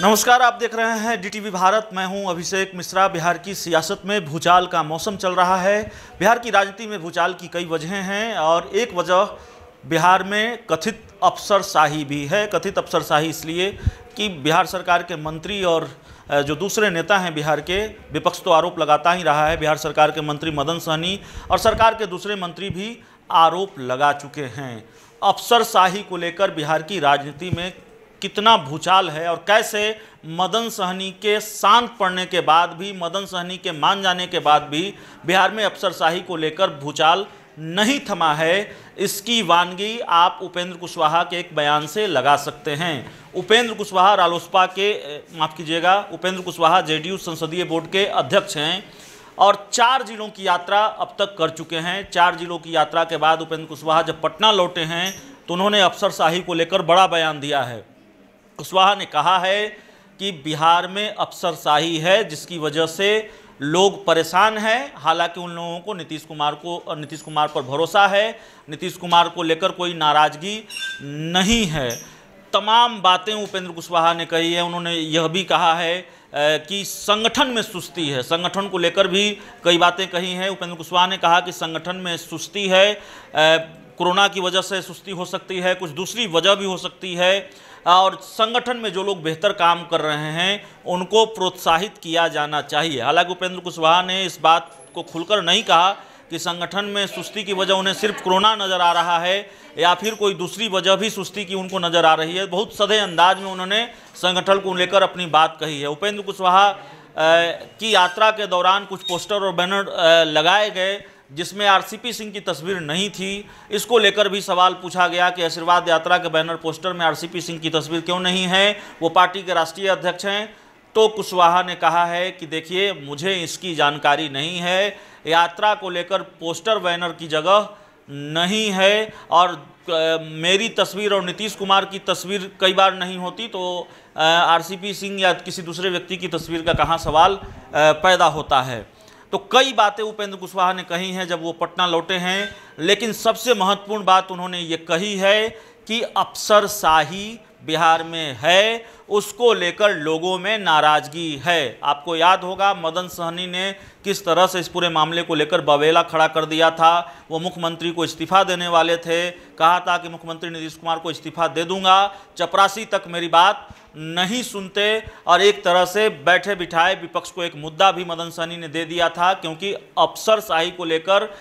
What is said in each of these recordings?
नमस्कार, आप देख रहे हैं डीटीवी भारत। मैं हूं अभिषेक मिश्रा। बिहार की सियासत में भूचाल का मौसम चल रहा है। बिहार की राजनीति में भूचाल की कई वजहें हैं और एक वजह बिहार में कथित अफसरशाही भी है। कथित अफसरशाही इसलिए कि बिहार सरकार के मंत्री और जो दूसरे नेता हैं बिहार के, विपक्ष तो आरोप लगाता ही रहा है। बिहार सरकार के मंत्री मदन सहनी और सरकार के दूसरे मंत्री भी आरोप लगा चुके हैं। अफसरशाही को लेकर बिहार की राजनीति में कितना भूचाल है और कैसे मदन सहनी के शांत पड़ने के बाद भी, मदन सहनी के मान जाने के बाद भी बिहार में अफसरशाही को लेकर भूचाल नहीं थमा है, इसकी वानगी आप उपेंद्र कुशवाहा के एक बयान से लगा सकते हैं। उपेंद्र कुशवाहा रालोसपा के, माफ़ कीजिएगा, उपेंद्र कुशवाहा जेडीयू संसदीय बोर्ड के अध्यक्ष हैं और 4 जिलों की यात्रा अब तक कर चुके हैं। 4 जिलों की यात्रा के बाद उपेंद्र कुशवाहा जब पटना लौटे हैं तो उन्होंने अफसरशाही को लेकर बड़ा बयान दिया है। कुशवाहा ने कहा है कि बिहार में अफसरशाही है जिसकी वजह से लोग परेशान हैं। हालांकि उन लोगों को नीतीश कुमार पर भरोसा है, नीतीश कुमार को लेकर कोई नाराज़गी नहीं है। तमाम बातें उपेंद्र कुशवाहा ने कही है। उन्होंने यह भी कहा है कि संगठन में सुस्ती है, संगठन को लेकर भी कई बातें कही हैं। उपेंद्र कुशवाहा ने कहा कि संगठन में सुस्ती है, कोरोना की वजह से सुस्ती हो सकती है, कुछ दूसरी वजह भी हो सकती है और संगठन में जो लोग बेहतर काम कर रहे हैं उनको प्रोत्साहित किया जाना चाहिए। हालांकि उपेंद्र कुशवाहा ने इस बात को खुलकर नहीं कहा कि संगठन में सुस्ती की वजह उन्हें सिर्फ कोरोना नज़र आ रहा है या फिर कोई दूसरी वजह भी सुस्ती की उनको नज़र आ रही है। बहुत सधे अंदाज में उन्होंने संगठन को लेकर अपनी बात कही है। उपेंद्र कुशवाहा की यात्रा के दौरान कुछ पोस्टर और बैनर लगाए गए जिसमें आरसीपी सिंह की तस्वीर नहीं थी। इसको लेकर भी सवाल पूछा गया कि आशीर्वाद यात्रा के बैनर पोस्टर में आरसीपी सिंह की तस्वीर क्यों नहीं है, वो पार्टी के राष्ट्रीय अध्यक्ष हैं। तो कुशवाहा ने कहा है कि देखिए, मुझे इसकी जानकारी नहीं है, यात्रा को लेकर पोस्टर बैनर की जगह नहीं है और मेरी तस्वीर और नीतीश कुमार की तस्वीर कई बार नहीं होती तो आरसीपी सिंह या किसी दूसरे व्यक्ति की तस्वीर का कहाँ सवाल पैदा होता है। तो कई बातें उपेंद्र कुशवाहा ने कही हैं जब वो पटना लौटे हैं, लेकिन सबसे महत्वपूर्ण बात उन्होंने ये कही है कि अफसरशाही बिहार में है, उसको लेकर लोगों में नाराज़गी है। आपको याद होगा मदन सहनी ने किस तरह से इस पूरे मामले को लेकर बवेला खड़ा कर दिया था। वो मुख्यमंत्री को इस्तीफा देने वाले थे, कहा था कि मुख्यमंत्री नीतीश कुमार को इस्तीफा दे दूंगा, चपरासी तक मेरी बात नहीं सुनते और एक तरह से बैठे बिठाए विपक्ष को एक मुद्दा भी मदन सहनी ने दे दिया था, क्योंकि अफसरशाही को लेकर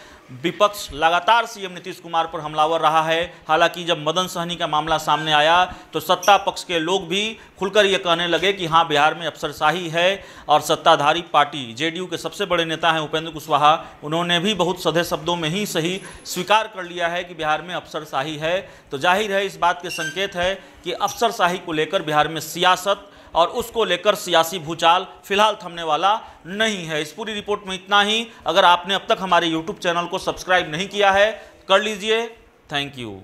विपक्ष लगातार सीएम नीतीश कुमार पर हमलावर रहा है। हालांकि जब मदन सहनी का मामला सामने आया तो सत्ता पक्ष के लोग भी खुलकर ये कहने लगे कि हाँ, बिहार में अफसरशाही है और सत्ताधारी पार्टी जेडीयू के सबसे बड़े नेता हैं उपेंद्र कुशवाहा, उन्होंने भी बहुत सधे शब्दों में ही सही स्वीकार कर लिया है कि बिहार में अफसरशाही है। तो जाहिर है इस बात के संकेत है कि अफसरशाही को लेकर बिहार में सियासत और उसको लेकर सियासी भूचाल फिलहाल थमने वाला नहीं है। इस पूरी रिपोर्ट में इतना ही। अगर आपने अब तक हमारे YouTube चैनल को सब्सक्राइब नहीं किया है, कर लीजिए। Thank you.